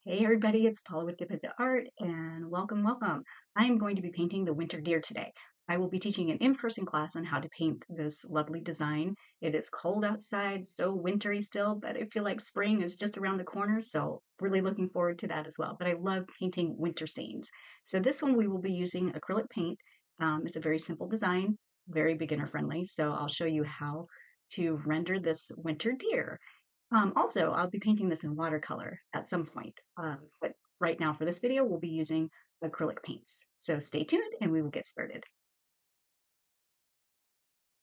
Hey everybody, it's Paula with Dip Into Art and welcome. I am going to be painting the winter deer today. I will be teaching an in-person class on how to paint this lovely design. It is cold outside, so wintry still, but I feel like spring is just around the corner, so really looking forward to that as well. But I love painting winter scenes. So this one we will be using acrylic paint. It's a very simple design, very beginner friendly, so I'll show you how to render this winter deer. Also, I'll be painting this in watercolor at some point, but right now for this video, we'll be using acrylic paints. So stay tuned and we will get started.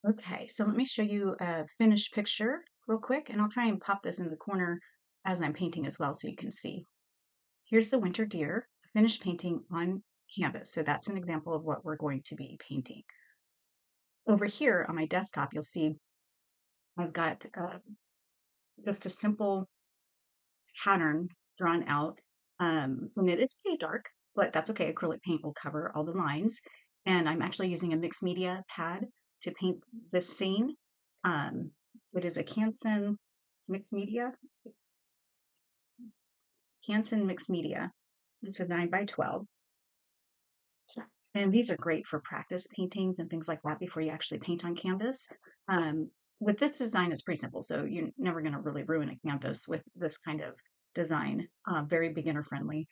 Okay, so let me show you a finished picture real quick, and I'll try and pop this in the corner as I'm painting as well so you can see. Here's the winter deer, finished painting on canvas. So that's an example of what we're going to be painting. Over here on my desktop, you'll see I've got just a simple pattern drawn out. And it is pretty dark, but that's okay. Acrylic paint will cover all the lines. And I'm actually using a mixed media pad to paint this scene. Um, it is a Canson mixed media. Canson mixed media. It's a 9 by 12. And these are great for practice paintings and things like that before you actually paint on canvas. Um, with this design, it's pretty simple, so you're never going to really ruin a canvas with this kind of design. Very beginner friendly.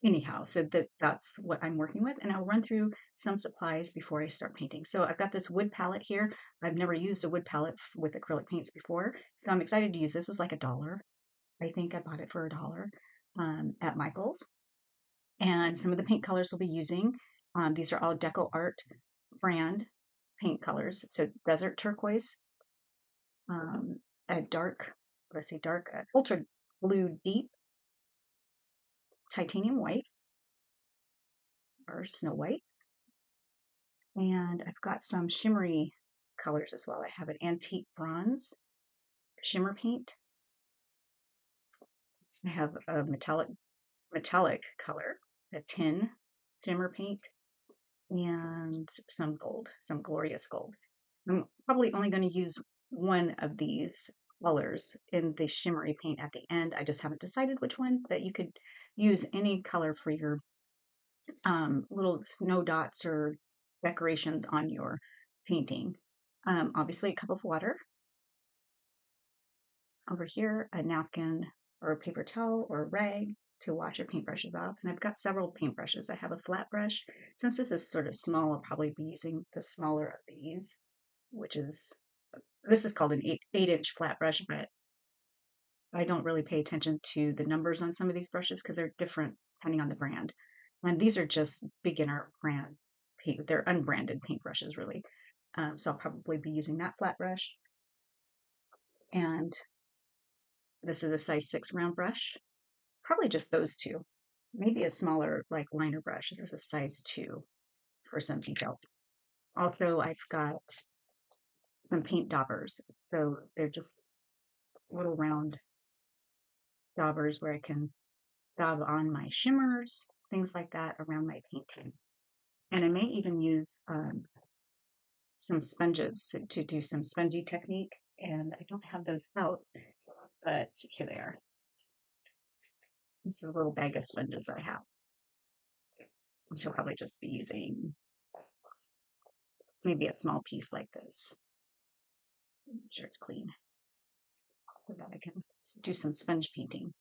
Anyhow, so that's what I'm working with, and I'll run through some supplies before I start painting. So I've got this wood palette here. I've never used a wood palette with acrylic paints before, so I'm excited to use this. It was like $1. I think I bought it for $1 at Michael's. And some of the paint colors we'll be using, these are all Deco Art brand paint colors. So desert turquoise, a dark, let's see, dark, ultra blue deep, titanium white, or snow white. And I've got some shimmery colors as well. I have an antique bronze shimmer paint. I have a metallic color, a tin shimmer paint, and some gold, some glorious gold. I'm probably only going to use one of these colors in the shimmery paint at the end. I just haven't decided which one, but you could use any color for your little snow dots or decorations on your painting. Obviously, a cup of water. Over here, a napkin or a paper towel or a rag to wash your paintbrushes off. And I've got several paintbrushes. I have a flat brush. Since this is sort of small, I'll probably be using the smaller of these, which is, this is called an 8-inch flat brush, but I don't really pay attention to the numbers on some of these brushes because they're different depending on the brand. And these are just beginner brand paint. They're unbranded paintbrushes, really. So I'll probably be using that flat brush. And this is a size 6 round brush. Probably just those two. Maybe a smaller, like liner brush. This is a size 2 for some details. Also, I've got some paint daubers. So they're just little round daubers where I can daub on my shimmers, things like that around my painting. And I may even use some sponges to do some spongy technique. And I don't have those out, but here they are. This is a little bag of sponges I have. Which I'll probably just be using maybe a small piece like this. Make sure it's clean so that I can do some sponge painting.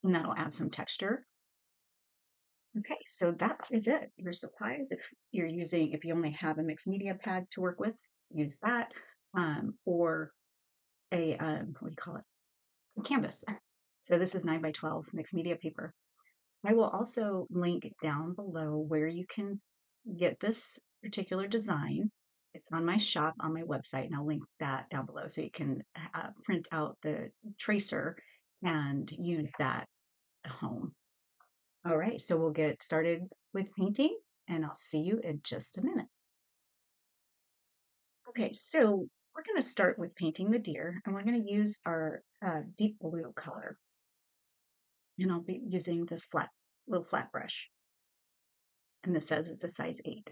And that'll add some texture. Okay, so that is it. Your supplies, if you only have a mixed media pad to work with, use that. Or a, what do you call it? A canvas. So this is 9 by 12 mixed media paper. I will also link down below where you can get this particular design. It's on my shop on my website, and I'll link that down below so you can print out the tracer and use that at home. All right, so we'll get started with painting, and I'll see you in just a minute. Okay, so we're going to start with painting the deer, and we're going to use our deep blue color. And I'll be using this little flat brush. And this says it's a size 8.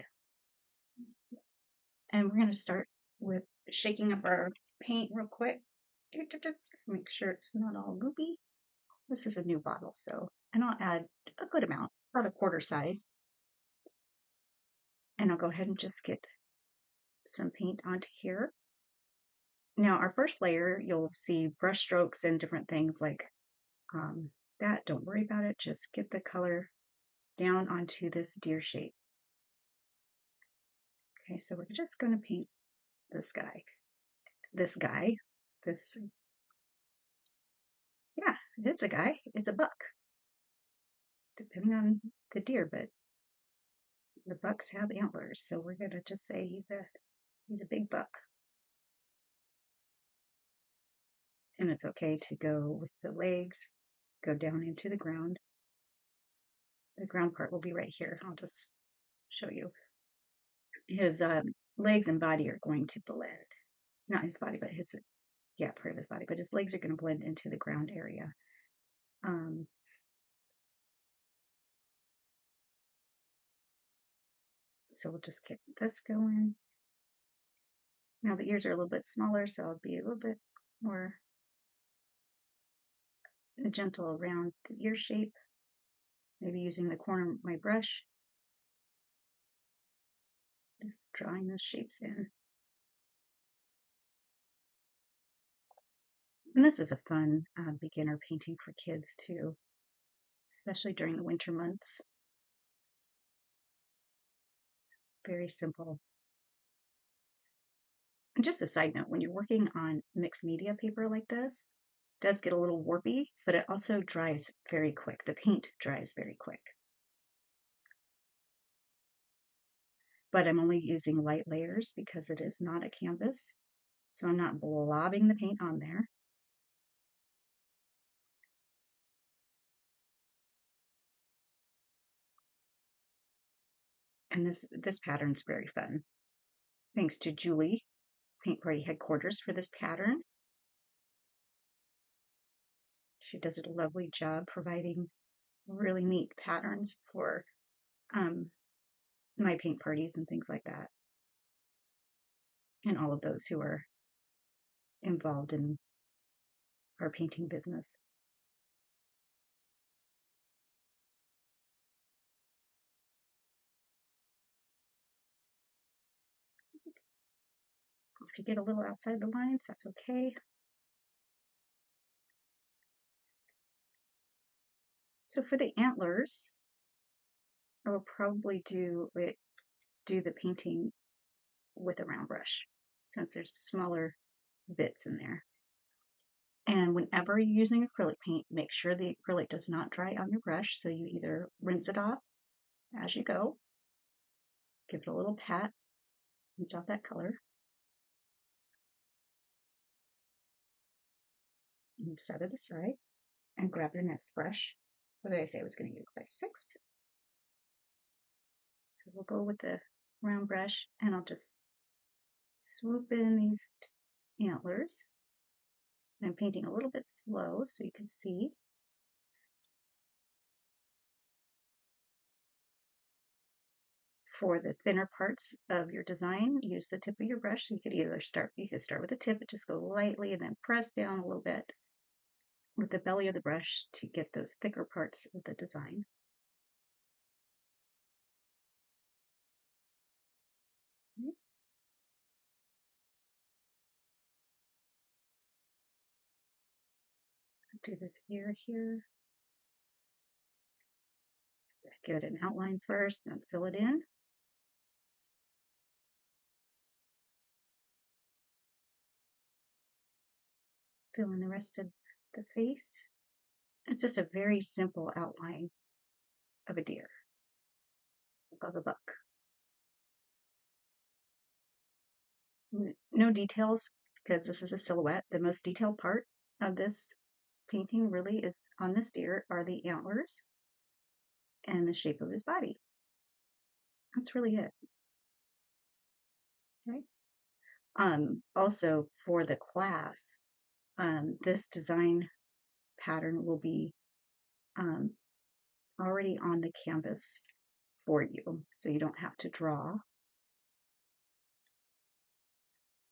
And we're going to start with shaking up our paint real quick. Make sure it's not all goopy. This is a new bottle, so, and I'll add a good amount, about a quarter size. And I'll go ahead and just get some paint onto here. Now our first layer, you'll see brush strokes and different things like that. Don't worry about it. Just get the color down onto this deer shape. Okay, so we're just going to paint this guy. This, yeah, it's a guy. It's a buck, depending on the deer, but the bucks have antlers, so we're going to just say he's a big buck. And it's okay to go with the legs, go down into the ground. The ground part will be right here. I'll just show you. His legs and body are going to blend. Not his body, but his, yeah, part of his body, but his legs are going to blend into the ground area. So we'll just get this going. Now the ears are a little bit smaller, so I'll be a little bit more gentle around the ear shape. Maybe using the corner of my brush. Just drawing those shapes in. And this is a fun beginner painting for kids too, especially during the winter months. Very simple. And just a side note, when you're working on mixed media paper like this, it does get a little warpy, but it also dries very quick. The paint dries very quick. But I'm only using light layers because it is not a canvas, so I'm not blobbing the paint on there. And this pattern's very fun. Thanks to Julie, Paint Party Headquarters, for this pattern. She does a lovely job providing really neat patterns for my paint parties and things like that. And all of those who are involved in our painting business. If you get a little outside the lines, that's okay. So for the antlers, I will probably do the painting with a round brush, since there's smaller bits in there. And whenever you're using acrylic paint, make sure the acrylic does not dry on your brush, so you either rinse it off as you go, give it a little pat, rinse off that color, and set it aside, and grab your next brush. What did I say I was going to use? Size 6. So we'll go with the round brush, and I'll just swoop in these antlers. I'm painting a little bit slow so you can see. For the thinner parts of your design, use the tip of your brush. You could start with the tip, but just go lightly and then press down a little bit with the belly of the brush to get those thicker parts of the design. Do this ear here. Give it an outline first, then fill it in. Fill in the rest of the face. It's just a very simple outline of a deer, of a buck. No details because this is a silhouette. The most detailed part of this painting really is on this deer are the antlers and the shape of his body. That's really it. Okay. Also for the class, this design pattern will be already on the canvas for you, so you don't have to draw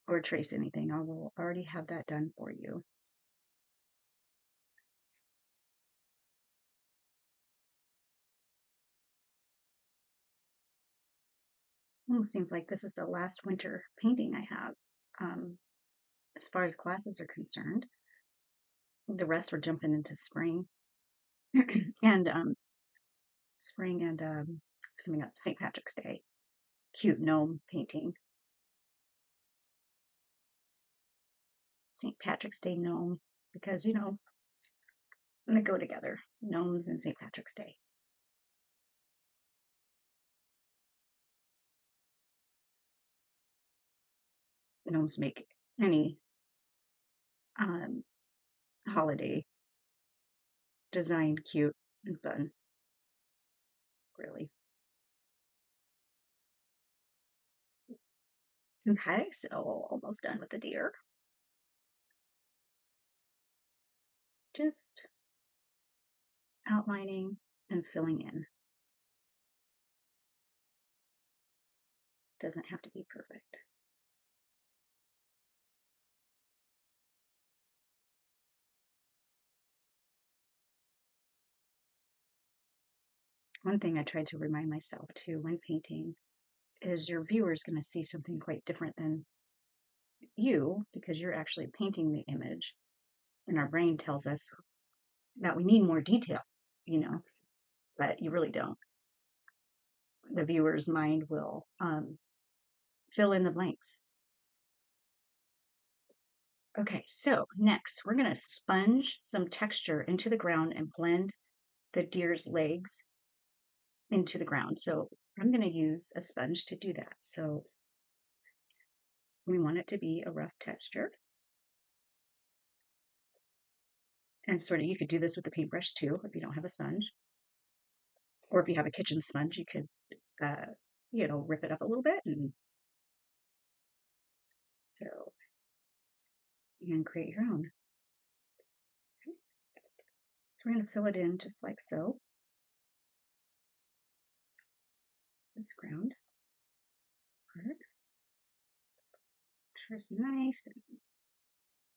or trace anything. I will already have that done for you. Almost seems like this is the last winter painting I have. Um, as far as classes are concerned, the rest we're jumping into spring and it's coming up St. Patrick's Day. Cute gnome painting. St. Patrick's Day gnome because they go together. Gnomes and St. Patrick's Day. Gnomes make any um, holiday design cute and fun, really. Okay, so almost done with the deer. Just outlining and filling in. Doesn't have to be perfect. One thing I tried to remind myself too when painting is your viewer is going to see something quite different than you because you're actually painting the image, and our brain tells us that we need more detail, you know, but you really don't. The viewer's mind will fill in the blanks. Okay, so next we're going to sponge some texture into the ground and blend the deer's legs into the ground. So I'm going to use a sponge to do that. So we want it to be a rough texture. And sort of, you could do this with a paintbrush too, if you don't have a sponge. Or if you have a kitchen sponge, you could, rip it up a little bit. And so you can create your own. Okay. So we're going to fill it in just like so. This ground part is nice and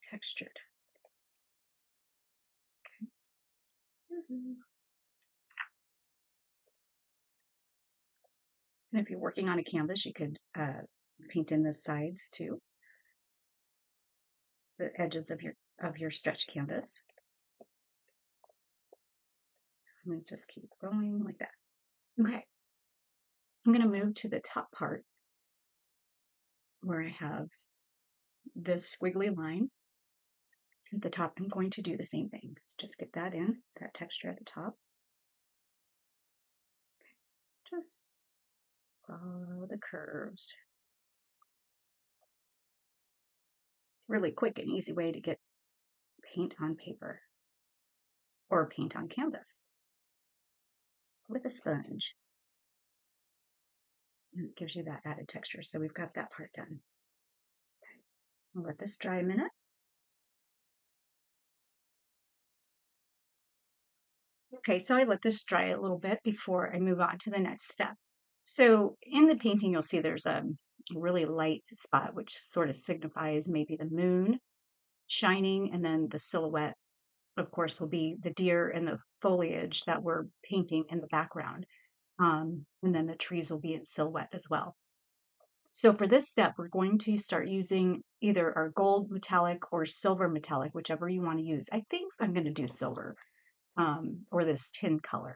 textured. Okay. And if you're working on a canvas, you could paint in the sides too, the edges of your stretch canvas. So I'm going to just keep going like that. Okay. I'm going to move to the top part where I have this squiggly line at the top. I'm going to do the same thing. Just get that in, that texture at the top. Just follow the curves. Really quick and easy way to get paint on paper or paint on canvas with a sponge. And it gives you that added texture. So we've got that part done. Okay. I'll let this dry a minute. Okay, so I let this dry a little bit before I move on to the next step. So in the painting, you'll see there's a really light spot, which sort of signifies maybe the moon shining, and then the silhouette, of course, will be the deer and the foliage that we're painting in the background. And then the trees will be in silhouette as well. So for this step, we're going to start using either our gold metallic or silver metallic, whichever you want to use. I think I'm going to do silver or this tin color.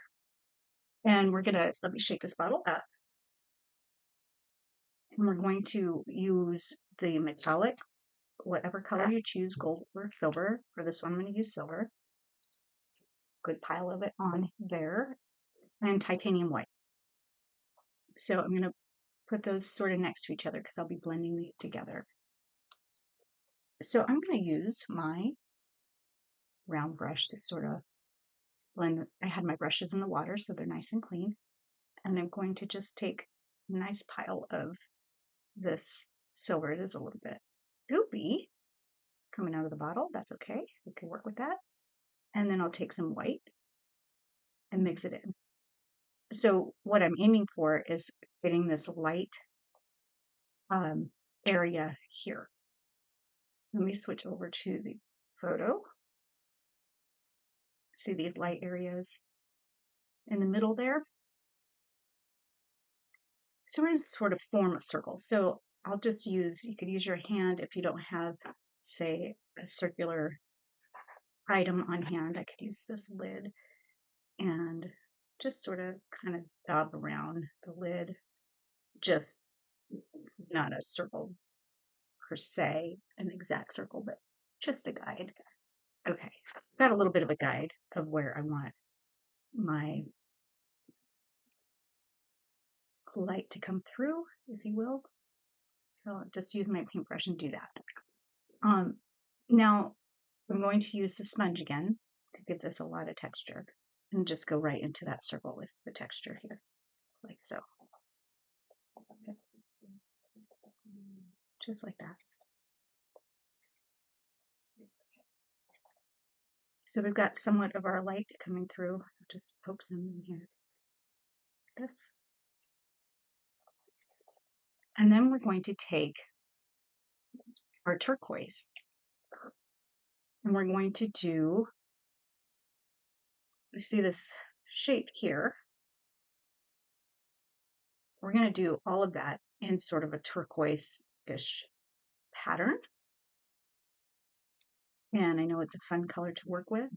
And we're going to, let me shake this bottle up. And we're going to use the metallic, whatever color you choose, gold or silver. For this one, I'm going to use silver. Good pile of it on there. And titanium white. So I'm going to put those sort of next to each other because I'll be blending it together. So I'm going to use my round brush to sort of blend. I had my brushes in the water, so they're nice and clean. And I'm going to just take a nice pile of this silver. It is a little bit goopy coming out of the bottle. That's okay. We can work with that. And then I'll take some white and mix it in. So what I'm aiming for is getting this light area here. Let me switch over to the photo. See these light areas in the middle there? So we're going to sort of form a circle. So I'll just use, you could use your hand if you don't have, say, a circular item on hand. I could use this lid and just sort of kind of dab around the lid, just not a circle per se, an exact circle, but just a guide. Okay, got a little bit of a guide of where I want my light to come through, if you will. So I'll just use my paintbrush and do that. Now I'm going to use the sponge again to give this a lot of texture and just go right into that circle with the texture here, like so. Okay. Just like that. So we've got somewhat of our light coming through. I'll just poke some in here. Like this. And then we're going to take our turquoise and we're going to do, you see this shape here. We're going to do all of that in sort of a turquoise-ish pattern. And I know it's a fun color to work with.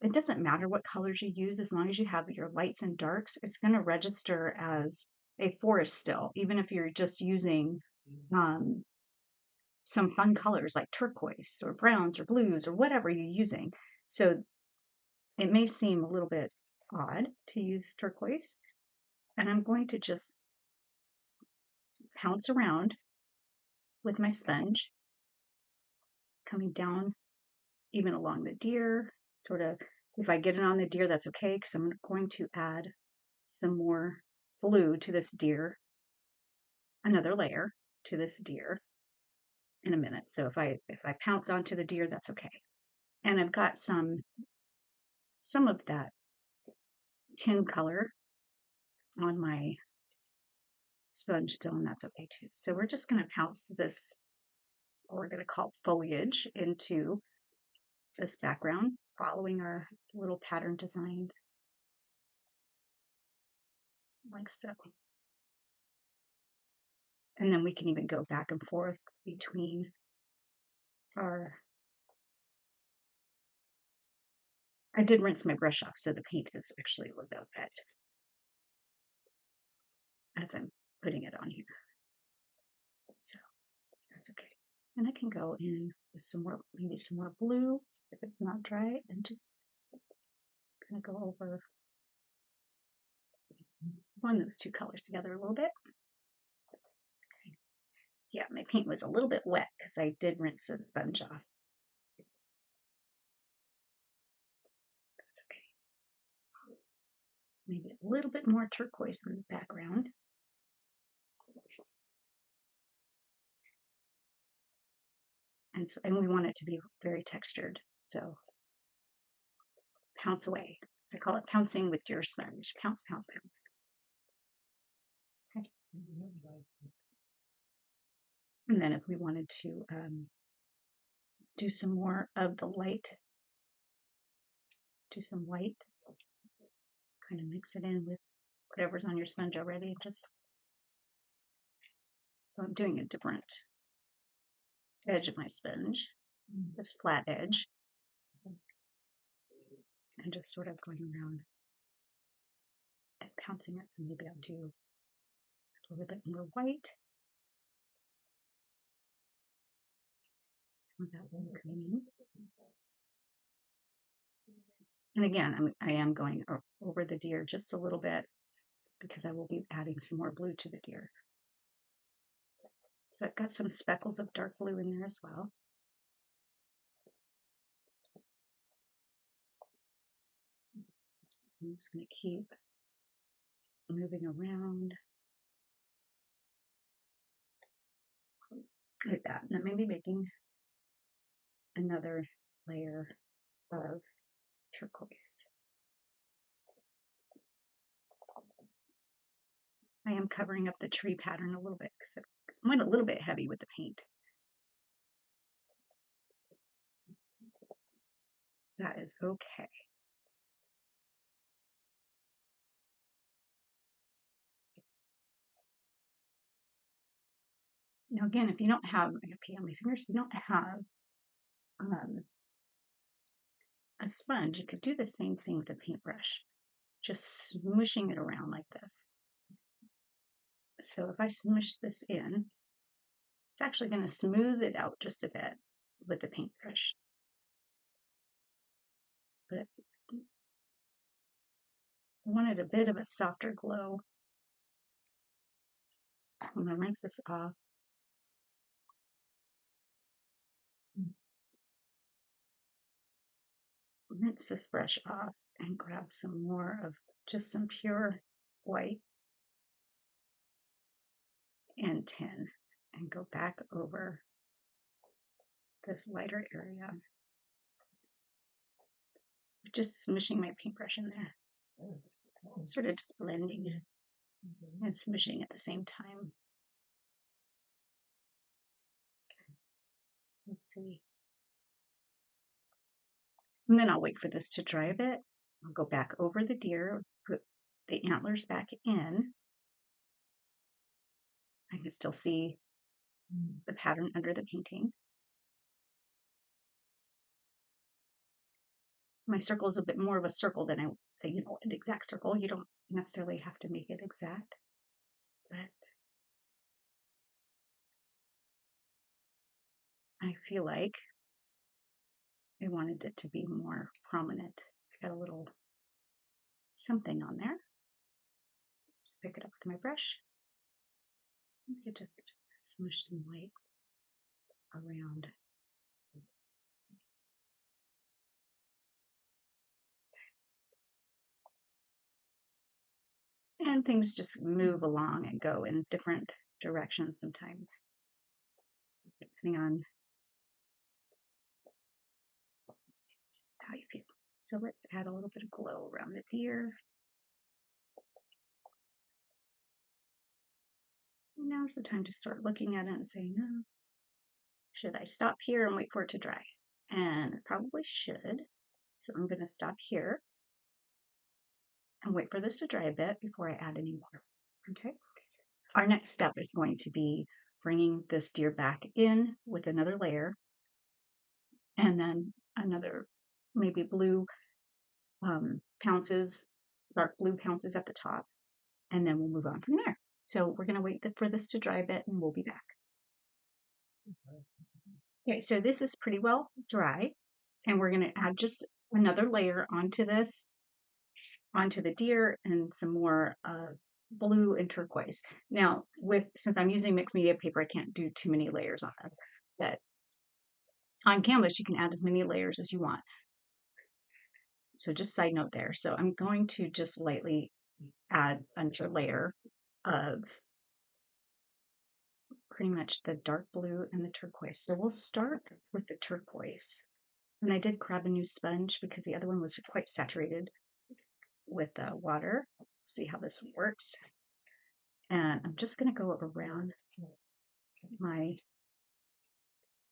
It doesn't matter what colors you use, as long as you have your lights and darks, it's going to register as a forest still, even if you're just using some fun colors like turquoise or browns or blues or whatever you're using. So it may seem a little bit odd to use turquoise, and I'm going to just pounce around with my sponge, coming down even along the deer, sort of, if I get it on the deer, that's okay, because I'm going to add some more blue to this deer, another layer to this deer in a minute. So if I pounce onto the deer, that's okay. And I've got some of that tin color on my sponge still, and that's okay too. So we're just going to pounce this, what we're going to call foliage, into this background, following our little pattern design, like so. And then we can even go back and forth between our, I did rinse my brush off, so the paint is actually a little bit wet as I'm putting it on here. So that's okay. And I can go in with some more, maybe some more blue if it's not dry, and just kind of go over, blend those two colors together a little bit. Okay. Yeah, my paint was a little bit wet because I did rinse the sponge off. That's okay. Maybe a little bit more turquoise in the background. And we want it to be very textured, so pounce away. I call it pouncing with your sponge. Pounce, pounce, pounce. Okay. And then if we wanted to do some more of the light, do some white, kind of mix it in with whatever's on your sponge already. Just so I'm doing a different edge of my sponge, this flat edge, and just sort of going around and pouncing it. So maybe I'll do a little bit more white. Some of that little green. And again, I am going over the deer just a little bit because I will be adding some more blue to the deer. So I've got some speckles of dark blue in there as well. I'm just going to keep moving around like that. And then maybe making another layer of turquoise. I am covering up the tree pattern a little bit because I went a little bit heavy with the paint. That is okay. Now again, if you don't have, I'm gonna pee on my fingers, if you don't have um, a sponge, you could do the same thing with a paintbrush, just smooshing it around like this. So if I smush this in, it's actually going to smooth it out just a bit with the paintbrush. But I wanted a bit of a softer glow. I'm going to rinse this off. Rinse this brush off and grab some more of just some pure white and tin and go back over this lighter area. Just smushing my paintbrush in there. Sort of just blending and smushing at the same time. Let's see. And then I'll wait for this to dry a bit. I'll go back over the deer, put the antlers back in. I can still see the pattern under the painting. My circle is a bit more of a circle than an exact circle. You don't necessarily have to make it exact, but I feel like I wanted it to be more prominent. I got a little something on there. Just pick it up with my brush. You could just smush some white around. And things just move along and go in different directions sometimes, depending on how you feel. So let's add a little bit of glow around the deer. Now's the time to start looking at it and saying, oh, should I stop here and wait for it to dry? And I probably should. So I'm going to stop here and wait for this to dry a bit before I add any more. Okay. Our next step is going to be bringing this deer back in with another layer and then another maybe blue pounces, dark blue pounces at the top, and then we'll move on from there. So we're going to wait for this to dry a bit and we'll be back. Okay, so this is pretty well dry, and we're going to add just another layer onto this, onto the deer, and some more blue and turquoise. Now, since I'm using mixed media paper, I can't do too many layers on this, but on canvas, you can add as many layers as you want. So just side note there. So I'm going to just lightly add another layer of pretty much the dark blue and the turquoise. So we'll start with the turquoise. And I did grab a new sponge because the other one was quite saturated with water. See how this one works. And I'm just going to go around my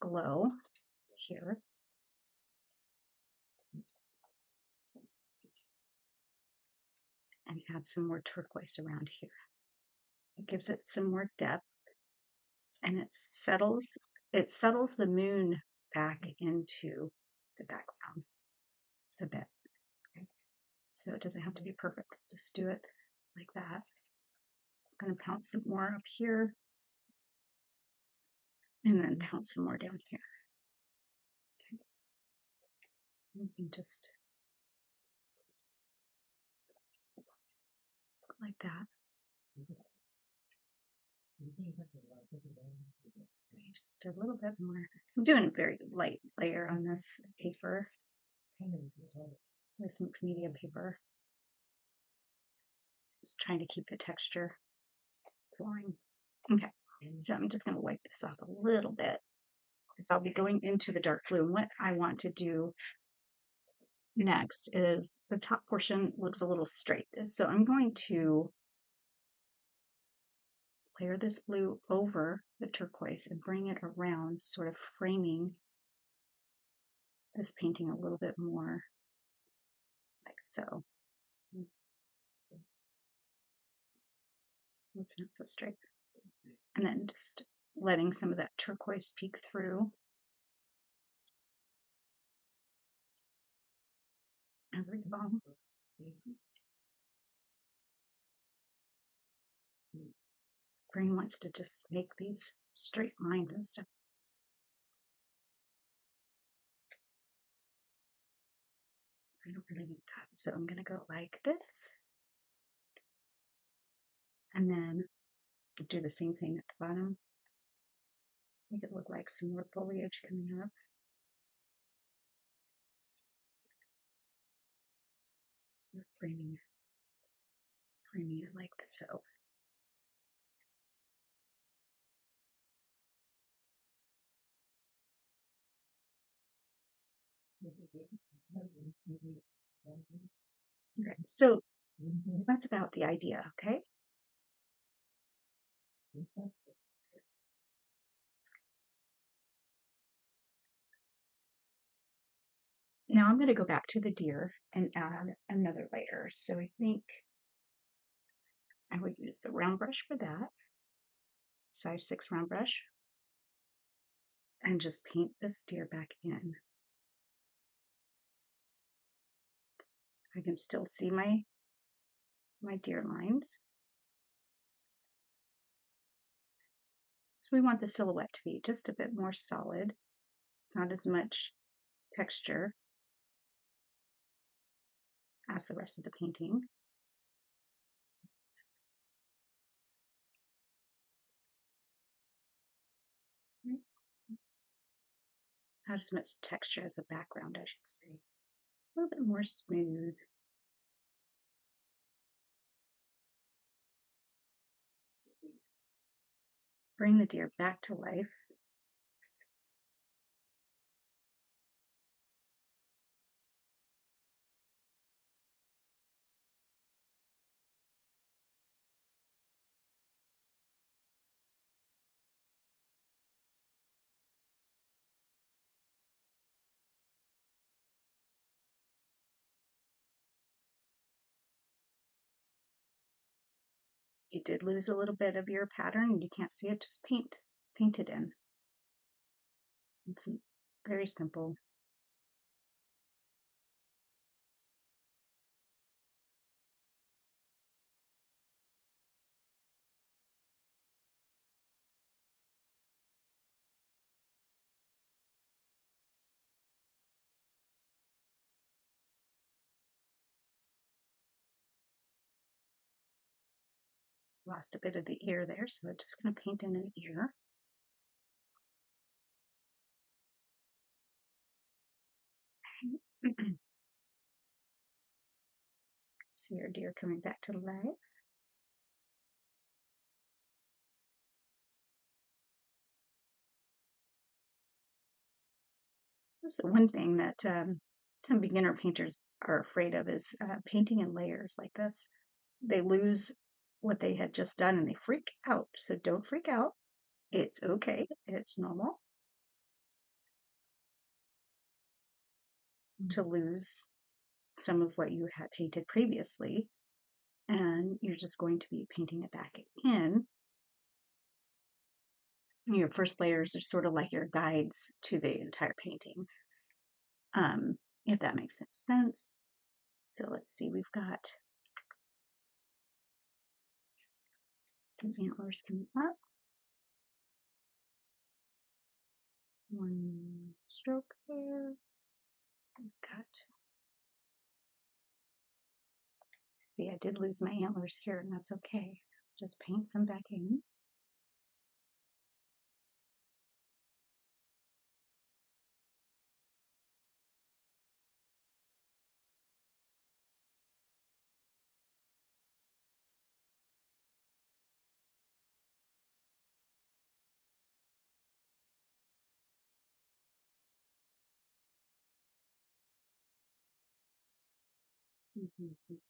glow here. And add some more turquoise around here. It gives it some more depth. And it settles the moon back into the background a bit. Okay. So it doesn't have to be perfect. Just do it like that. I'm going to pounce some more up here and then pounce some more down here. Okay. You can just like that. Okay, just a little bit more. I'm doing a very light layer on this paper, this mixed media paper. Just trying to keep the texture flowing. Okay, so I'm just going to wipe this off a little bit because I'll be going into the dark blue. And what I want to do next is the top portion looks a little straight. So I'm going to layer this blue over the turquoise and bring it around, sort of framing this painting a little bit more, like so. It's not so straight. And then just letting some of that turquoise peek through as we go. Green wants to just make these straight lines and stuff. I don't really need that, so I'm going to go like this. And then do the same thing at the bottom. Make it look like some more foliage coming up. Framing it like so. Okay, so that's about the idea, okay? Now I'm going to go back to the deer and add another layer. So I think I would use the round brush for that, size 6 round brush, and just paint this deer back in. I can still see my deer lines. So we want the silhouette to be just a bit more solid, not as much texture as the rest of the painting. Not as much texture as the background, I should say. A little bit more smooth. Bring the deer back to life. You did lose a little bit of your pattern and you can't see it, just paint it in. It's very simple. Lost a bit of the ear there, so I'm just going to paint in an ear. See our deer coming back to life. That's the one thing that some beginner painters are afraid of is painting in layers like this. They lose what they had just done and they freak out. So don't freak out. It's okay. It's normal to lose some of what you had painted previously. And you're just going to be painting it back in. Your first layers are sort of like your guides to the entire painting, if that makes sense. So let's see, we've got the antlers coming up. One stroke there. We've got, see, I did lose my antlers here, and that's okay. Just paint some back in.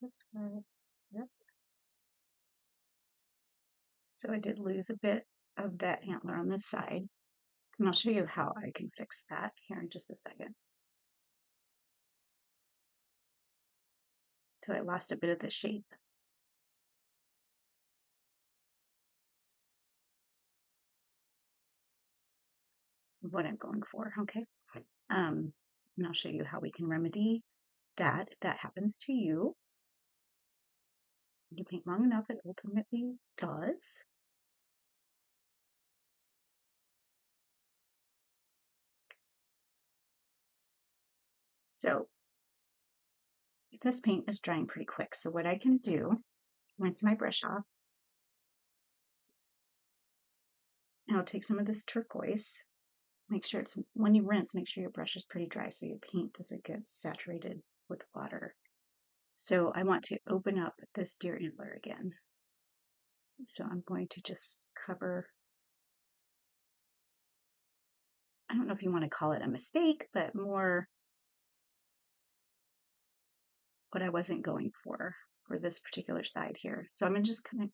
This way. Yep. So I did lose a bit of that antler on this side, and I'll show you how I can fix that here in just a second. So I lost a bit of the shape. what I'm going for, okay? And I'll show you how we can remedy that if that happens to you. You paint long enough, it ultimately does. So this paint is drying pretty quick. So what I can do, rinse my brush off, and I'll take some of this turquoise. Make sure it's, when you rinse, make sure your brush is pretty dry so your paint doesn't get saturated with water. So I want to open up this deer antler again. So I'm going to just cover, I don't know if you want to call it a mistake, but more what I wasn't going for this particular side here. So I'm just going to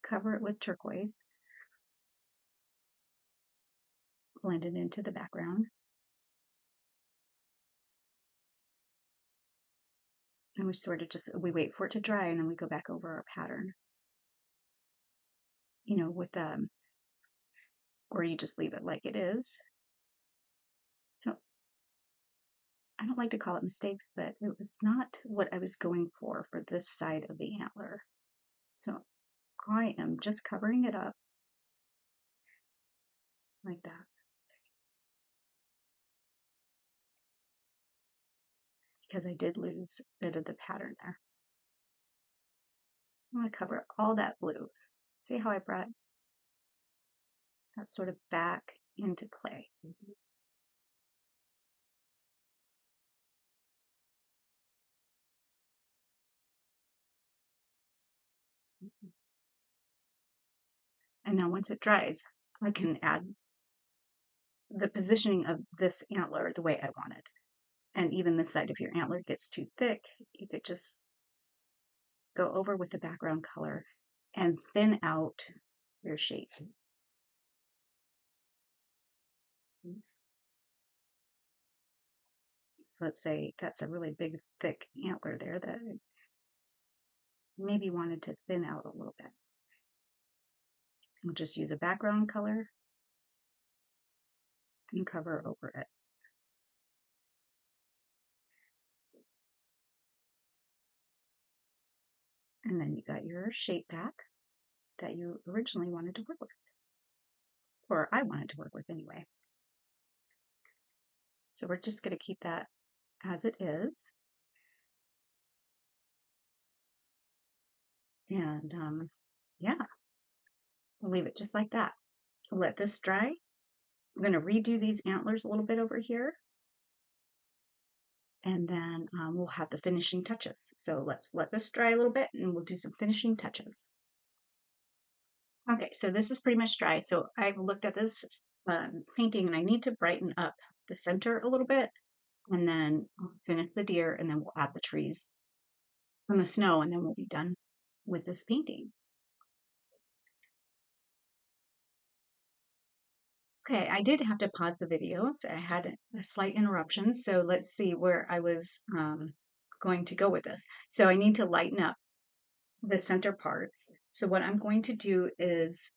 cover it with turquoise, blend it into the background. And we sort of just, we wait for it to dry and then we go back over our pattern. You know, with, or you just leave it like it is. So I don't like to call it mistakes, but it was not what I was going for this side of the antler. So I am just covering it up like that. Because I did lose a bit of the pattern there. I'm going to cover all that blue. See how I brought that sort of back into play. And now once it dries, I can add the positioning of this antler the way I want it. And even this side, if your antler gets too thick, you could just go over with the background color and thin out your shape. So let's say that's a really big, thick antler there that I maybe wanted to thin out a little bit. We'll just use a background color and cover over it. And then you got your shape back that you originally wanted to work with, or I wanted to work with anyway. So we're just going to keep that as it is. And yeah, we'll leave it just like that. Let this dry. I'm going to redo these antlers a little bit over here. And then we'll have the finishing touches. So let's let this dry a little bit and we'll do some finishing touches. Okay, so this is pretty much dry. So I've looked at this painting and I need to brighten up the center a little bit. And then I'll finish the deer and then we'll add the trees and the snow and then we'll be done with this painting. Okay, I did have to pause the video, so I had a slight interruption. So let's see where I was going to go with this. So I need to lighten up the center part. So what I'm going to do is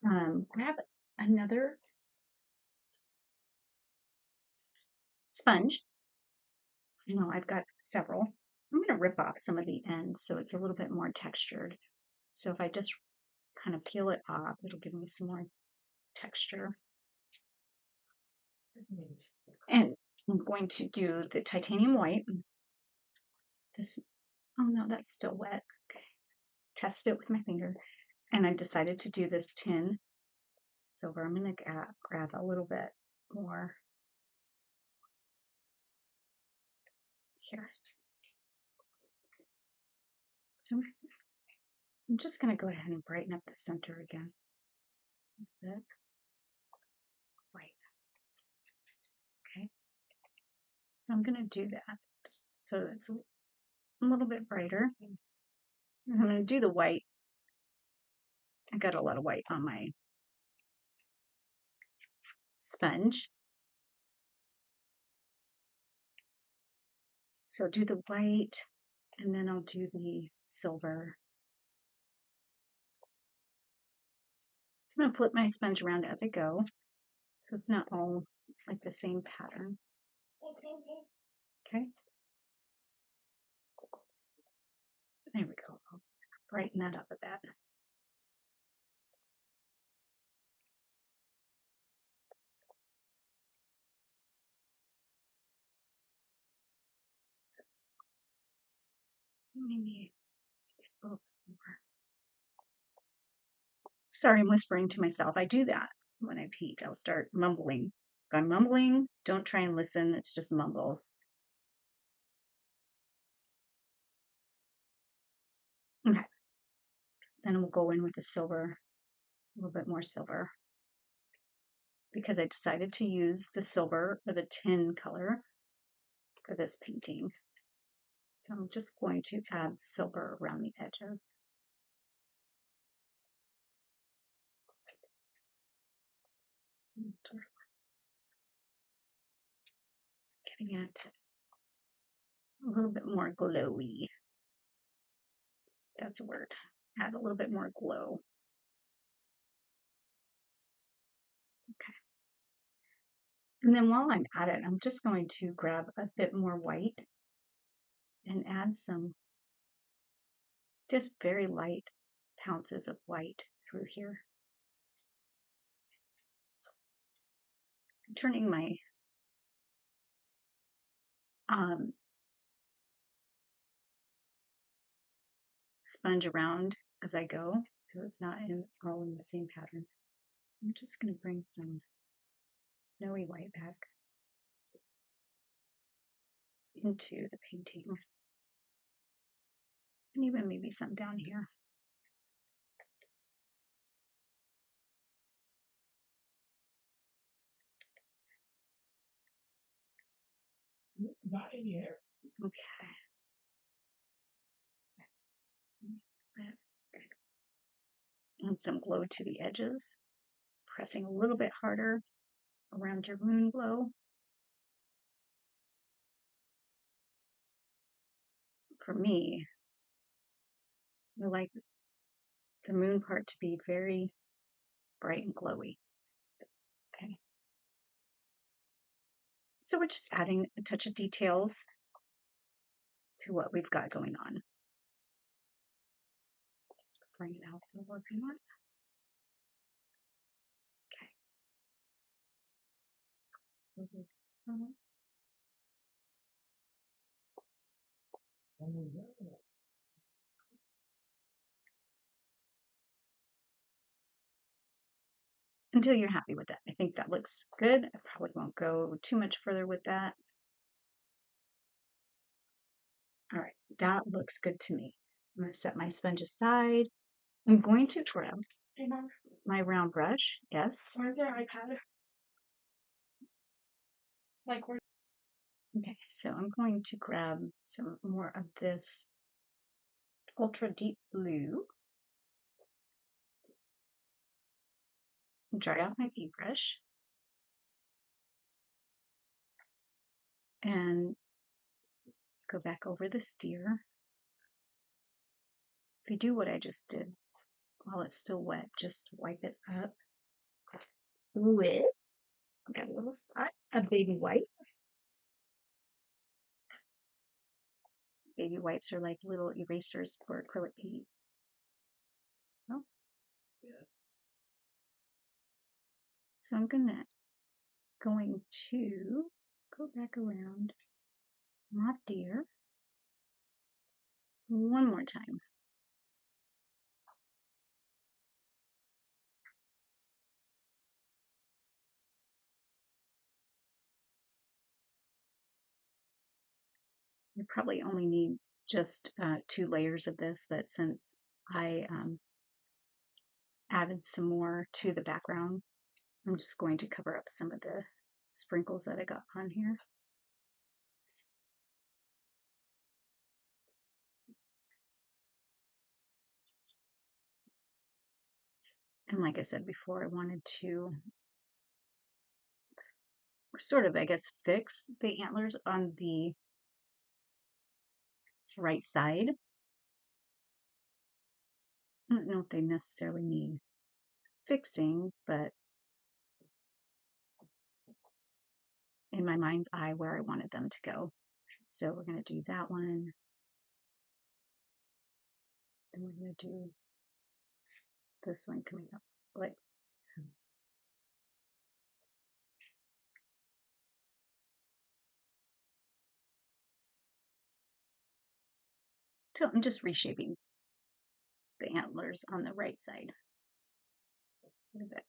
grab another sponge. You know, I've got several. I'm going to rip off some of the ends so it's a little bit more textured. So if I just kind of peel it off, it'll give me some more texture. And I'm going to do the titanium white. This, oh no, that's still wet. Okay. Test it with my finger. And I decided to do this tin silver. I'm going to grab a little bit more here. So I'm just going to go ahead and brighten up the center again. A bit. White. Okay. So I'm going to do that just so it's a little bit brighter. And I'm going to do the white. I got a lot of white on my sponge. So I'll do the white and then I'll do the silver. I'm going to flip my sponge around as I go. So it's not all like the same pattern. Okay. There we go. I'll brighten that up a bit. Maybe a little more. Sorry, I'm whispering to myself. I do that when I paint. I'll start mumbling. If I'm mumbling, don't try and listen. It's just mumbles. Okay. Then we'll go in with the silver, a little bit more silver, because I decided to use the silver or the tin color for this painting. So I'm just going to add silver around the edges. Getting it a little bit more glowy. That's a word. Add a little bit more glow. Okay. And then while I'm at it, I'm just going to grab a bit more white and add some just very light pounces of white through here. I'm turning my sponge around as I go, so it's not all in the same pattern. I'm just going to bring some snowy white back into the painting, and even maybe some down here. Okay. And some glow to the edges, pressing a little bit harder around your moon glow. For me, I like the moon part to be very bright and glowy. Okay. So we're just adding a touch of details to what we've got going on. Bring it out for the working one. Okay. So the smells. Until you're happy with that. I think that looks good. I probably won't go too much further with that. All right, that looks good to me. I'm going to set my sponge aside. I'm going to grab my round brush. Yes. Where's your iPad? Like where? Okay, so I'm going to grab some more of this ultra deep blue. Dry out my paintbrush. And go back over this deer. If you do what I just did while it's still wet, just wipe it up with a little spot of baby wipe. Baby wipes are like little erasers for acrylic paint. Oh. Yeah. So I'm going to go back around my deer one more time. You probably only need just 2 layers of this, but since I added some more to the background, I'm just going to cover up some of the sprinkles that I got on here. And like I said before, I wanted to sort of, I guess, fix the antlers on the right side. I don't know if they necessarily need fixing, but in my mind's eye where I wanted them to go. So we're going to do that one. And we're going to do this one coming up like this. So I'm just reshaping the antlers on the right side a bit.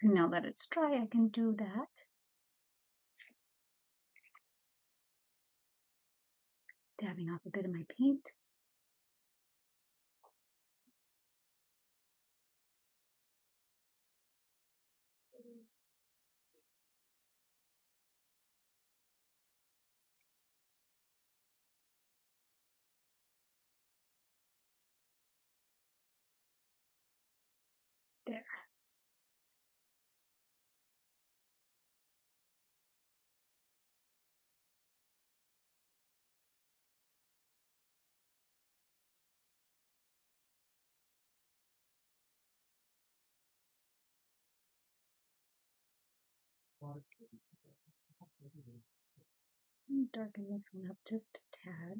And now that it's dry, I can do that. Dabbing off a bit of my paint. There. Darken this one up just a tad.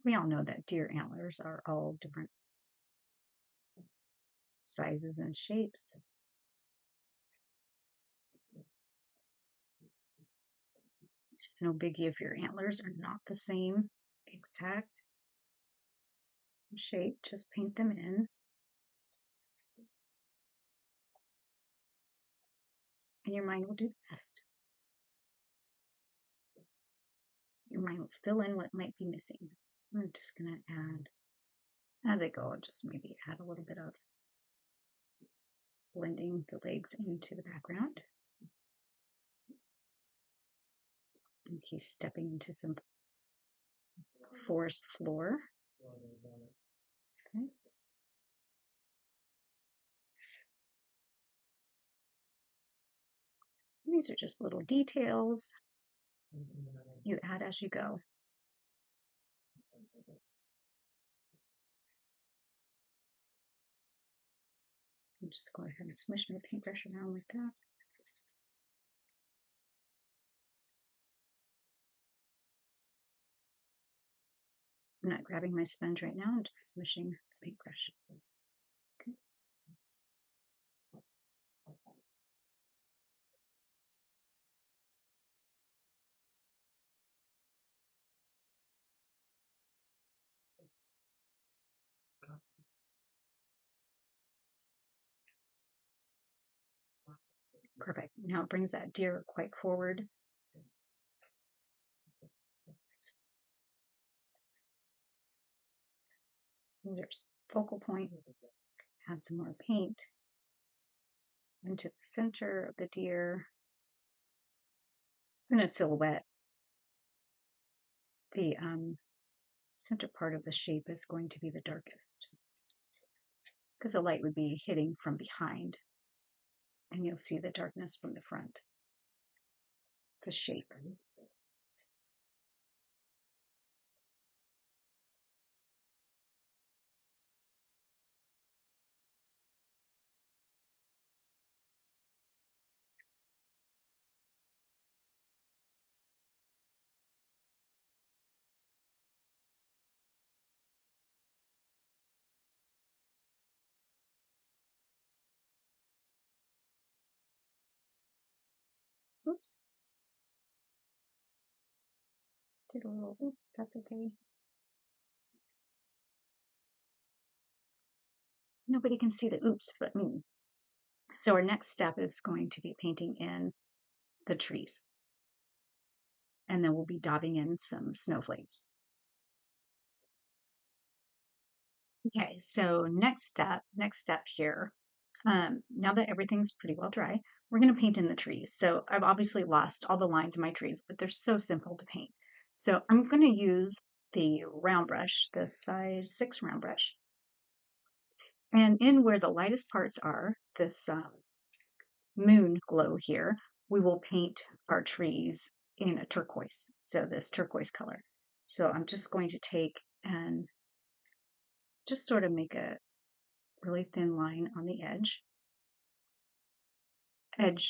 We all know that deer antlers are all different sizes and shapes. No biggie if your antlers are not the same exact shape, just paint them in. And your mind will do the rest. Your mind will fill in what might be missing. I'm just going to add, as I go, just maybe add a little bit of blending the legs into the background. And he's stepping into some forest floor. Okay. These are just little details you add as you go. I'm just go ahead and smush my paintbrush around like that. I'm not grabbing my sponge right now, I'm just smushing the paintbrush. Okay. Perfect. Now it brings that deer quite forward. There's focal point. Add some more paint into the center of the deer. In a silhouette, the center part of the shape is going to be the darkest because the light would be hitting from behind and you'll see the darkness from the front, the shape. Oops. Did a little, oops, that's okay. Nobody can see the oops but me. So our next step is going to be painting in the trees. And then we'll be daubing in some snowflakes. Okay, so next step here. Now that everything's pretty well dry, we're going to paint in the trees. So I've obviously lost all the lines in my trees, but they're so simple to paint. So I'm going to use the round brush, the size 6 round brush. And in where the lightest parts are, this moon glow here, we will paint our trees in a turquoise. So this turquoise color. So I'm just going to take and just sort of make a really thin line on the edge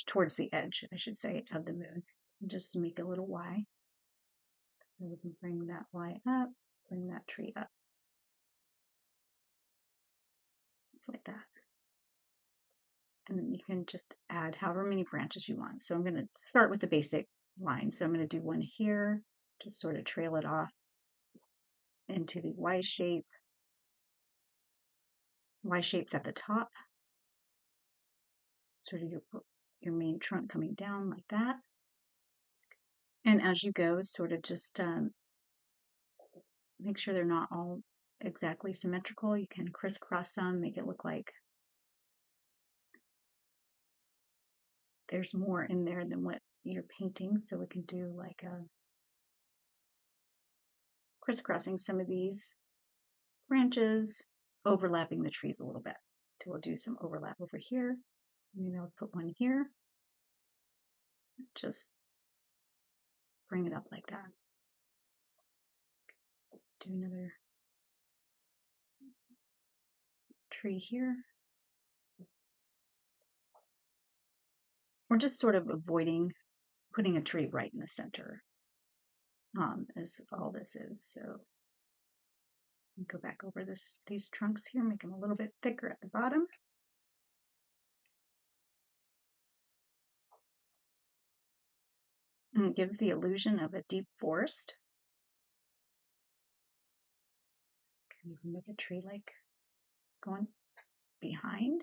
towards the edge, I should say, of the moon. And just make a little Y. And we can bring that Y up, bring that tree up. Just like that. And then you can just add however many branches you want. So I'm going to start with the basic line. So I'm going to do one here, just sort of trail it off into the Y shape. Y shape's at the top. Sort of your main trunk coming down like that. And as you go, sort of just make sure they're not all exactly symmetrical. You can crisscross some, make it look like there's more in there than what you're painting. So we can do like a crisscrossing some of these branches, overlapping the trees a little bit. So we'll do some overlap over here. Maybe I'll put one here. Just bring it up like that. Do another tree here. We're just sort of avoiding putting a tree right in the center, as all this is. So go back over these trunks here, make them a little bit thicker at the bottom. And it gives the illusion of a deep forest. Can even make a tree like going behind.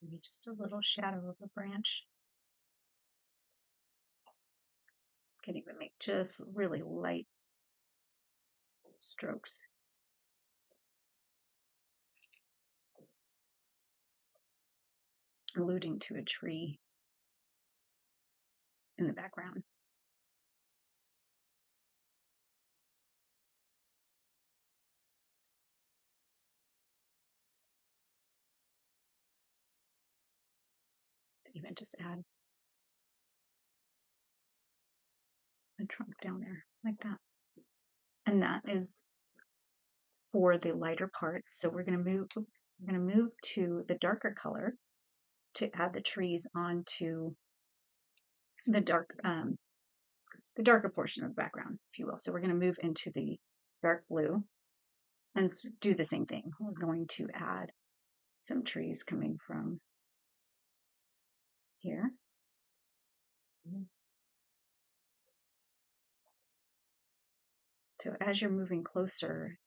Maybe just a little shadow of a branch. Can even make just really light strokes. Alluding to a tree in the background. So even just add a trunk down there like that. And that is for the lighter parts. So we're going to move to the darker color to add the trees onto the darker portion of the background, if you will. So we're going to move into the dark blue and do the same thing. We're going to add some trees coming from here. So as you're moving closer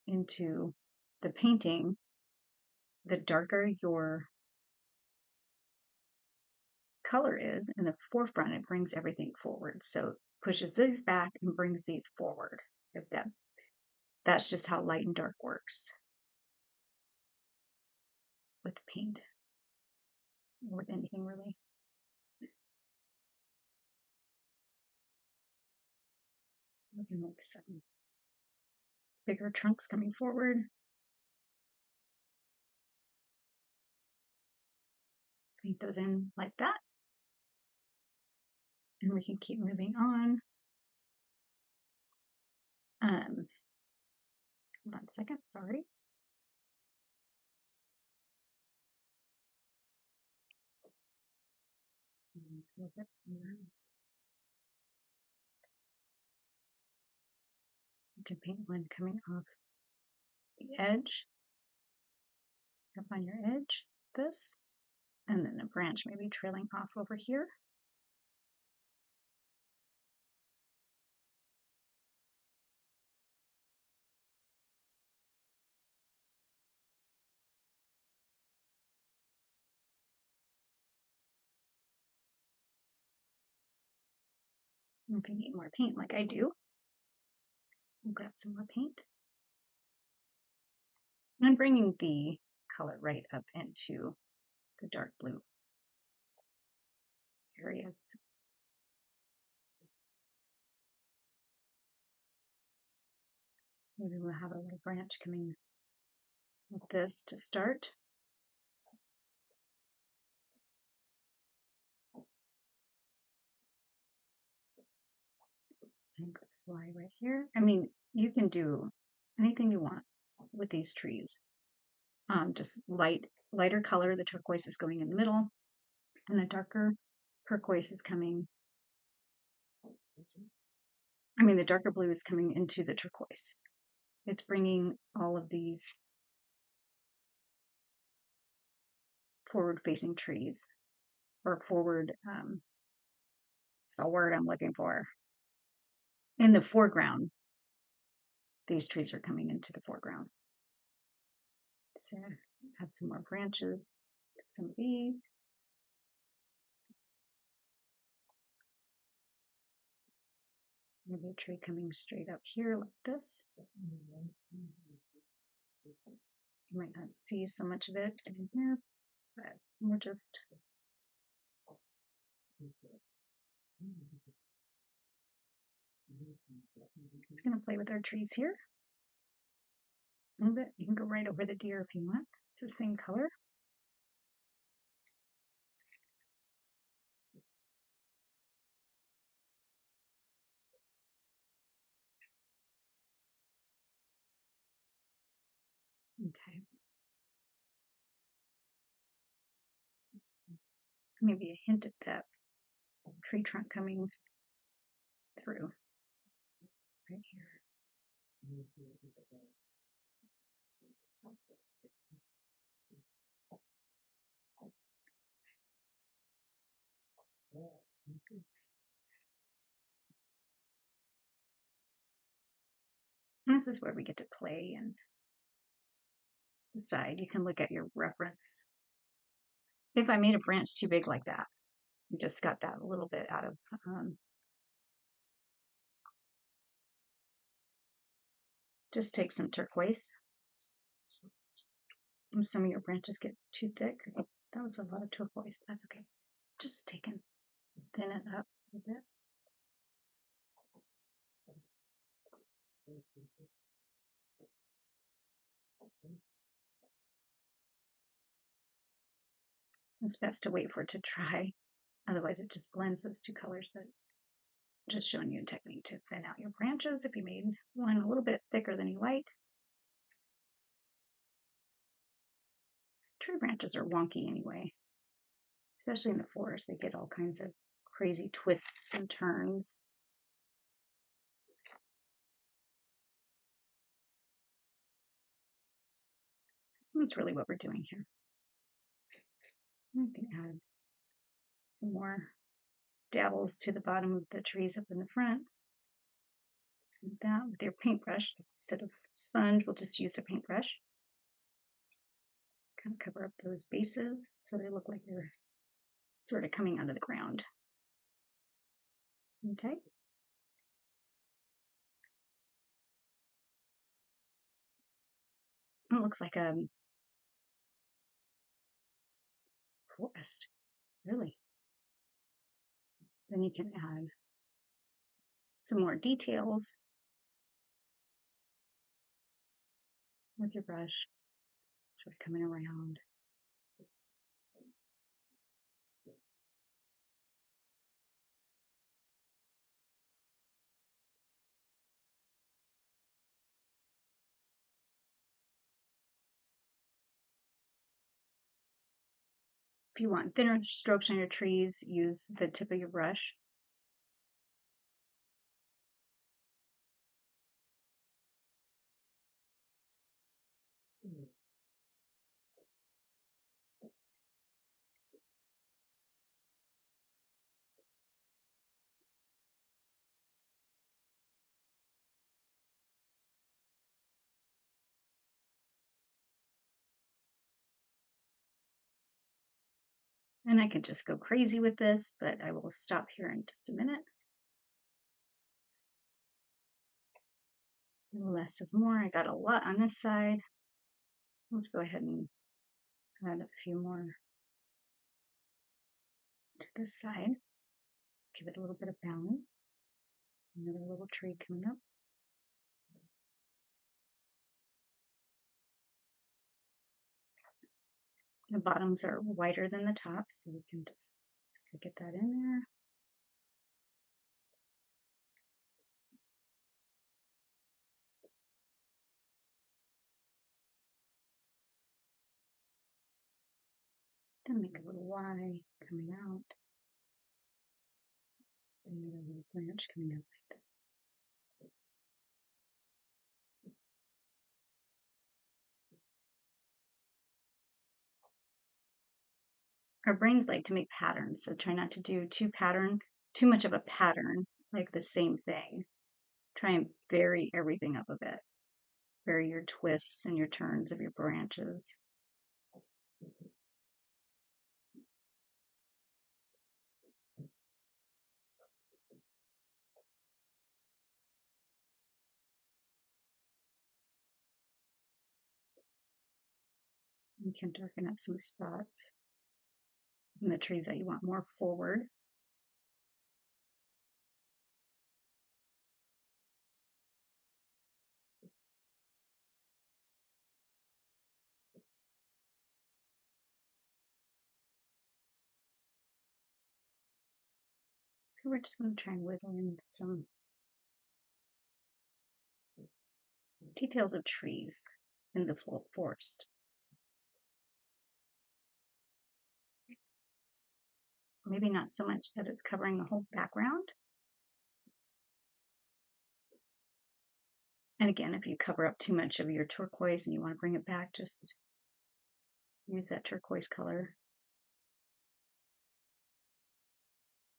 into the painting, the darker your color is in the forefront, it brings everything forward. So pushes these back and brings these forward. If that's just how light and dark works with paint or with anything really. We can make some bigger trunks coming forward. Paint those in like that. And we can keep moving on. Hold on a second, sorry. can paint one coming off the edge, up on your edge, this, and then a branch maybe trailing off over here. If you need more paint like I do, we'll grab some more paint. I'm bringing the color right up into the dark blue areas. Maybe we'll have a little branch coming like this to start. I think that's why right here. I mean, you can do anything you want with these trees. Just lighter color, the turquoise is going in the middle, and the darker turquoise is coming. I mean, the darker blue is coming into the turquoise. It's bringing all of these forward-facing trees, or forward, the word I'm looking for. In the foreground, these trees are coming into the foreground. So add some more branches, some of these. Maybe a tree coming straight up here like this. You might not see so much of it in here, but we're just going to play with our trees here a little bit. You can go right over the deer if you want. It's the same color. Okay. Maybe a hint of that tree trunk coming through right here. And this is where we get to play and decide. You can look at your reference. If I made a branch too big like that, we just got that a little bit out of just take some turquoise. Some of your branches get too thick. That was a lot of turquoise. That's okay. Just take and thin it up a bit. It's best to wait for it to dry. Otherwise it just blends those two colors, but just showing you a technique to thin out your branches if you made one a little bit thicker than you like. Tree branches are wonky anyway, especially in the forest. They get all kinds of crazy twists and turns. That's really what we're doing here. We can add some more dabbles to the bottom of the trees up in the front. And that with your paintbrush, instead of sponge, we'll just use a paintbrush. Kind of cover up those bases so they look like they're sort of coming out of the ground. Okay. It looks like a forest, really. Then you can add some more details with your brush, sort of coming around. If you want thinner strokes on your trees, use the tip of your brush. And I could just go crazy with this, but I will stop here in just a minute. Less is more. I got a lot on this side. Let's go ahead and add a few more to this side. Give it a little bit of balance. Another little tree coming up. The bottoms are wider than the top, so we can just get that in there. Then make a little Y coming out. And a little branch coming out like that. Our brains like to make patterns, so try not to do too much of a pattern, like the same thing. Try and vary everything up a bit. Vary your twists and your turns of your branches. You can darken up some spots in the trees that you want more forward. So we're just going to try and whittle in some details of trees in the forest. Maybe not so much that it's covering the whole background. And again, if you cover up too much of your turquoise and you want to bring it back, just use that turquoise color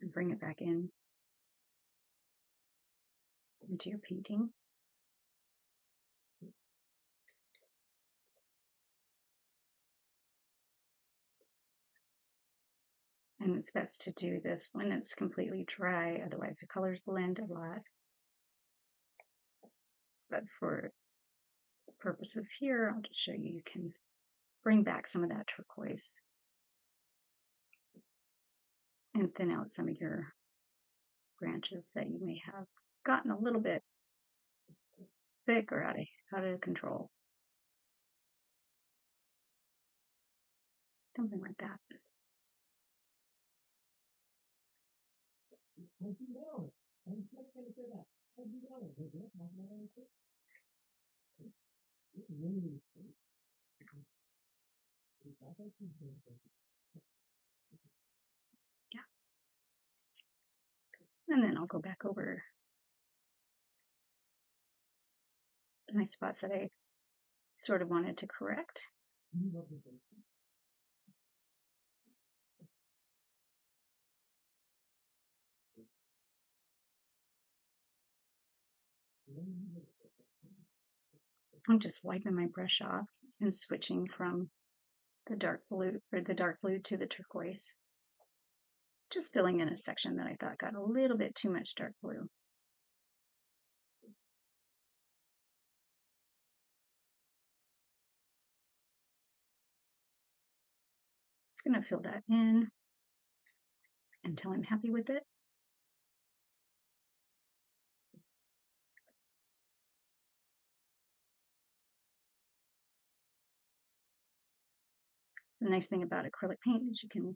and bring it back in into your painting. And it's best to do this when it's completely dry, otherwise the colors blend a lot. But for purposes here, I'll just show you, you can bring back some of that turquoise and thin out some of your branches that you may have gotten a little bit thick or out of control. Something like that. Yeah. And then I'll go back over my spots that I sort of wanted to correct. I'm just wiping my brush off and switching from the dark blue to the turquoise. Just filling in a section that I thought got a little bit too much dark blue. Just going to fill that in until I'm happy with it. So the nice thing about acrylic paint is you can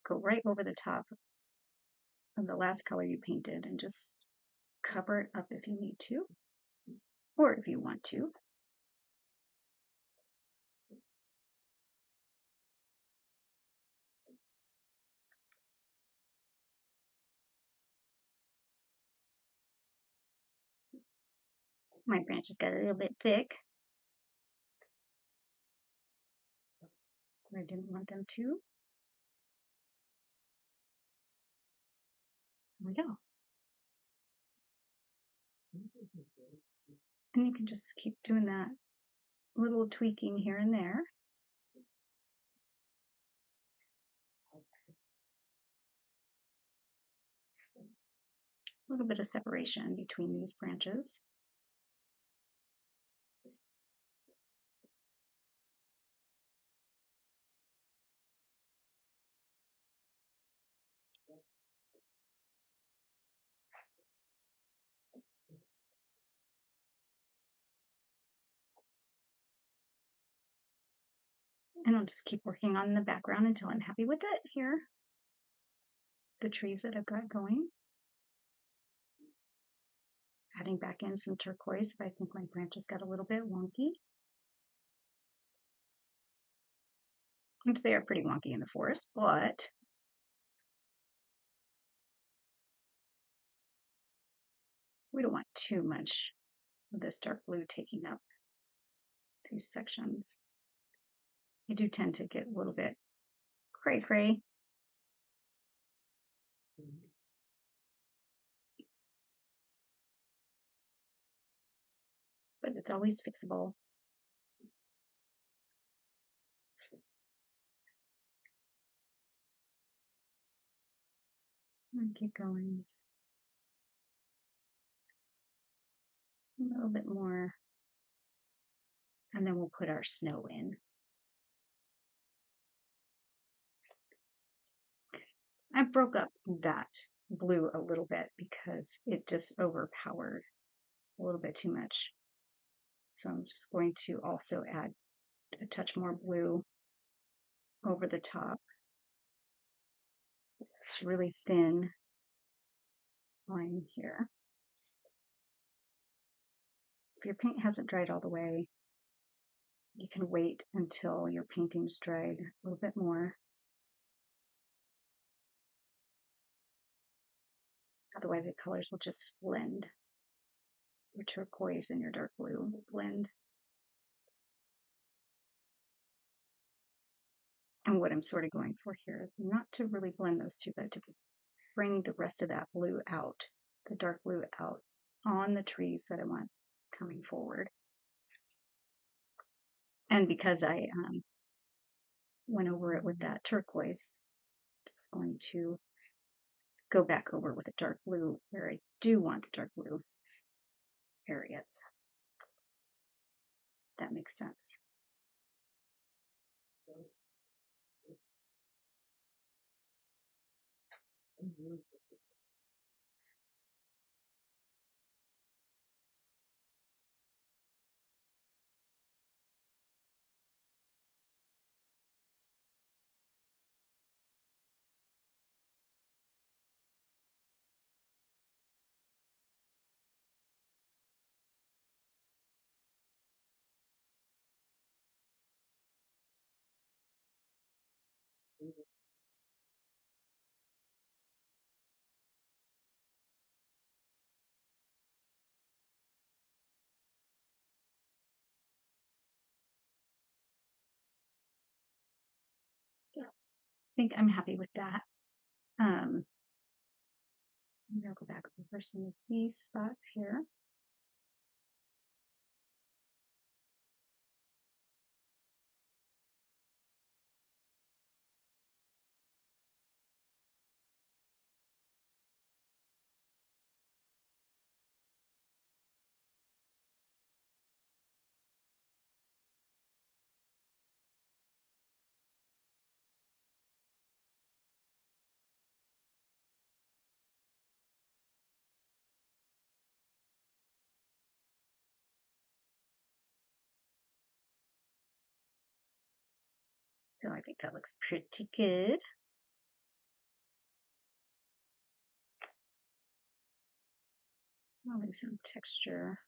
go right over the top of the last color you painted and just cover it up if you need to, or if you want to. My branches got a little bit thick. I didn't want them to. There we go. And you can just keep doing that little tweaking here and there. little bit of separation between these branches. And I'll just keep working on the background until I'm happy with it here. The trees that I've got going. Adding back in some turquoise if I think my branches got a little bit wonky. Which they are pretty wonky in the forest, but we don't want too much of this dark blue taking up these sections. I do tend to get a little bit cray-cray. But it's always fixable. And keep going. A little bit more. And then we'll put our snow in. I broke up that blue a little bit because it just overpowered a little bit too much. So I'm just going to also add a touch more blue over the top. It's really thin line here. If your paint hasn't dried all the way, you can wait until your painting's dried a little bit more. Otherwise, the colors will just blend. Your turquoise and your dark blue will blend. And what I'm sort of going for here is not to really blend those two, but to bring the rest of that blue out, the dark blue out on the trees that I want coming forward. And because I went over it with that turquoise, just going to go back over with a dark blue where I do want the dark blue areas. That makes sense. Yeah, I think I'm happy with that. Maybe I'll go back over some of these spots here. So I think that looks pretty good. I'll leave some texture.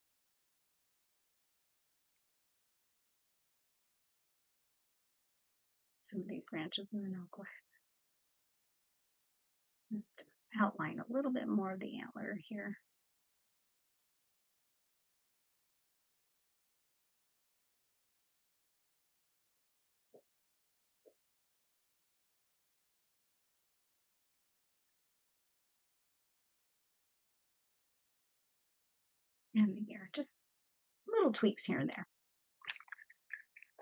Some of these branches, and then I'll go ahead and just outline a little bit more of the antler here. And the ear, just little tweaks here and there.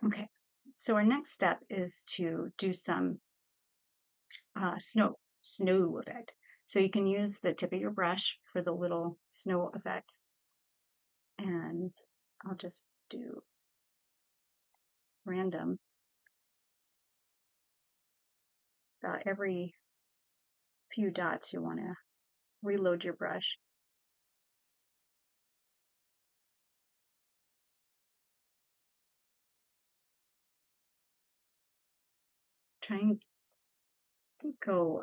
Okay, so our next step is to do some snow effect. So you can use the tip of your brush for the little snow effect. And I'll just do random. About every few dots you want to reload your brush. Try and go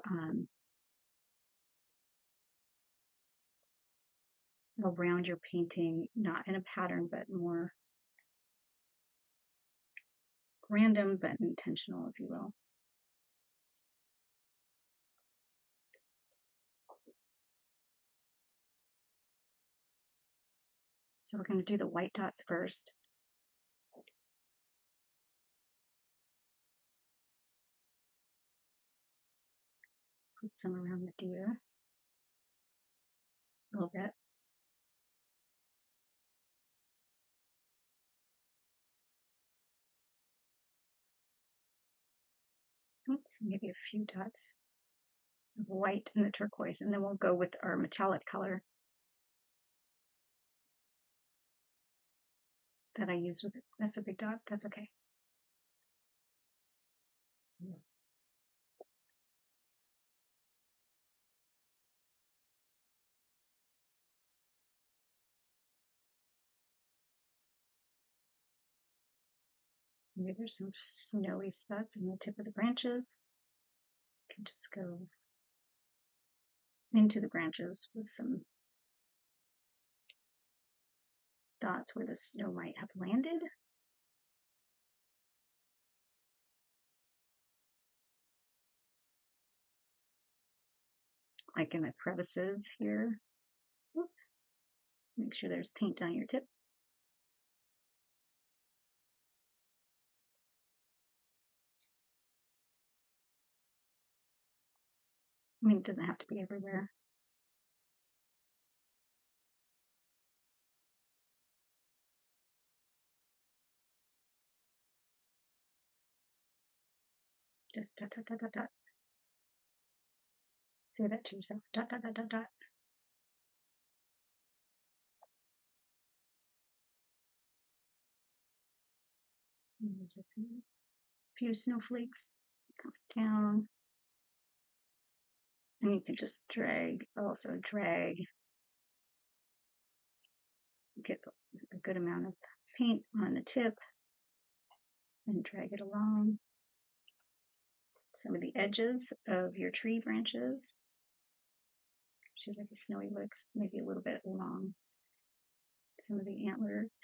around your painting, not in a pattern, but more random but intentional, if you will. So we're going to do the white dots first. Put some around the deer, a little bit. Oops, maybe a few dots of white and the turquoise, and then we'll go with our metallic color that I used with it. That's a big dot, that's okay. Maybe there's some snowy spots on the tip of the branches. You can just go into the branches with some dots where the snow might have landed. Like in the crevices here. Whoop. Make sure there's paint on your tip. I mean, it doesn't have to be everywhere. Just dot, dot, dot, dot, dot. Say that to yourself. Dot, dot, dot, dot, dot. There's a few snowflakes. Come down. And you can just drag, also drag, get a good amount of paint on the tip and drag it along some of the edges of your tree branches. She's like a snowy look, maybe a little bit along some of the antlers.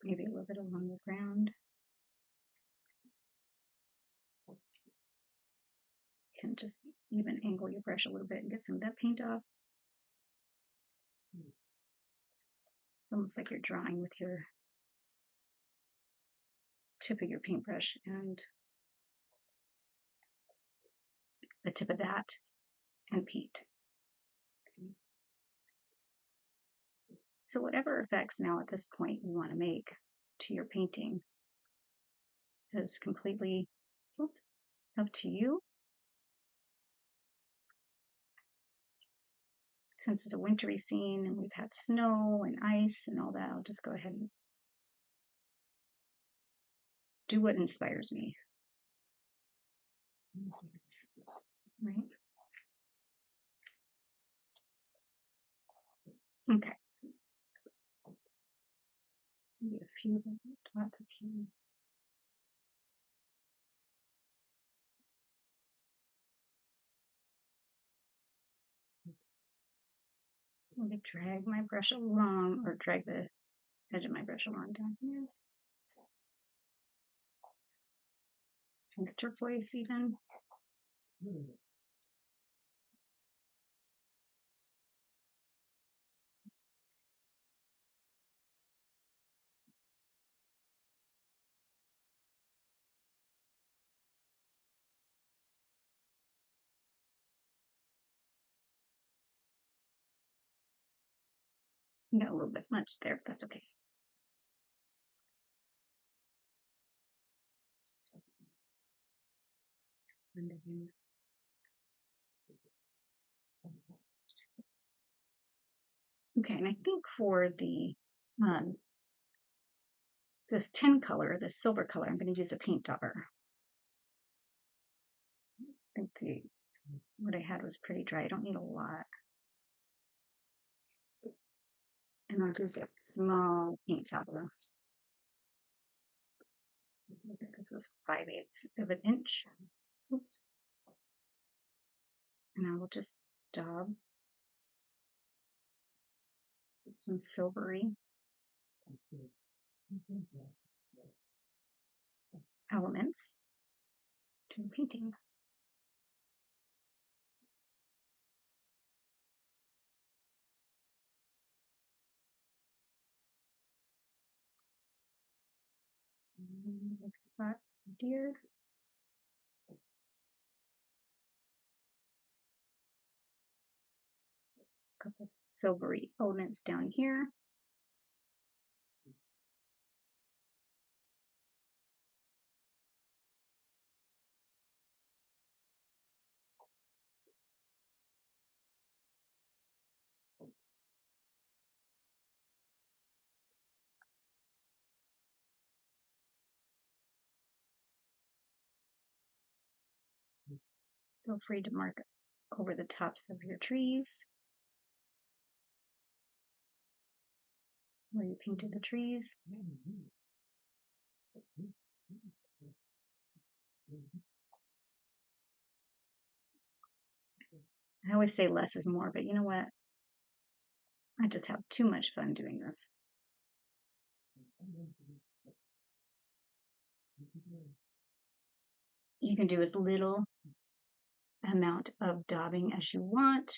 Maybe a little bit along the ground. You can just even angle your brush a little bit and get some of that paint off. It's almost like you're drawing with your tip of your paintbrush and the tip of that and paint. So whatever effects now at this point you want to make to your painting is completely up to you. Since it's a wintry scene and we've had snow and ice and all that, I'll just go ahead and do what inspires me. Right? Okay. Maybe a few dots of here. I'm going to drag my brush along, or drag the edge of my brush along down here. And the turquoise even. Got a little bit much there, but that's okay. Okay, and I think for the um, this tin color, this silver color, I'm going to use a paint dauber. I think what I had was pretty dry. I don't need a lot. And I'll use a small paint dauber. This is 5/8 of an inch. Oops. And I will just daub some silvery elements to the painting. Looks like deer. Couple silvery elements down here. Feel free to mark over the tops of your trees where you painted the trees. I always say less is more, but you know what? I just have too much fun doing this. You can do as little amount of daubing as you want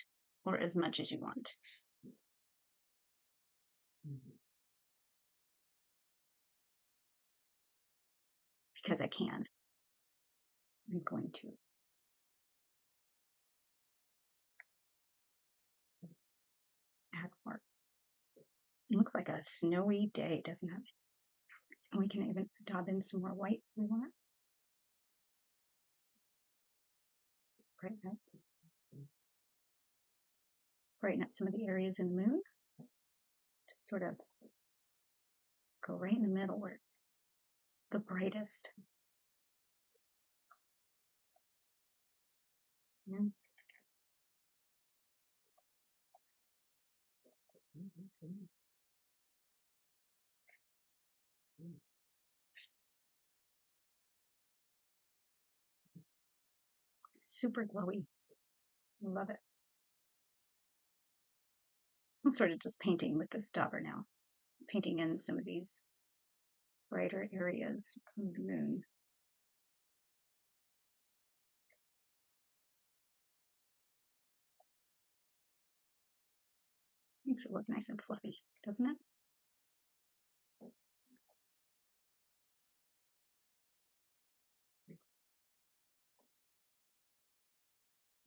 or as much as you want. Because I can. I'm going to add more. It looks like a snowy day, doesn't it? And we can even daub in some more white if we want. Brighten up some of the areas in the moon. Just sort of go right in the middle where it's the brightest. Yeah. Super glowy. Love it. I'm sort of just painting with this dauber now, painting in some of these brighter areas of the moon. Makes it look nice and fluffy, doesn't it?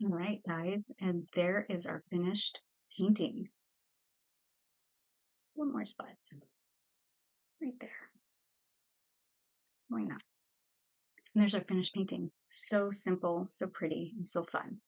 All right, guys, and there is our finished painting. One more spot right there. Why not? And there's our finished painting. So simple, so pretty, and so fun.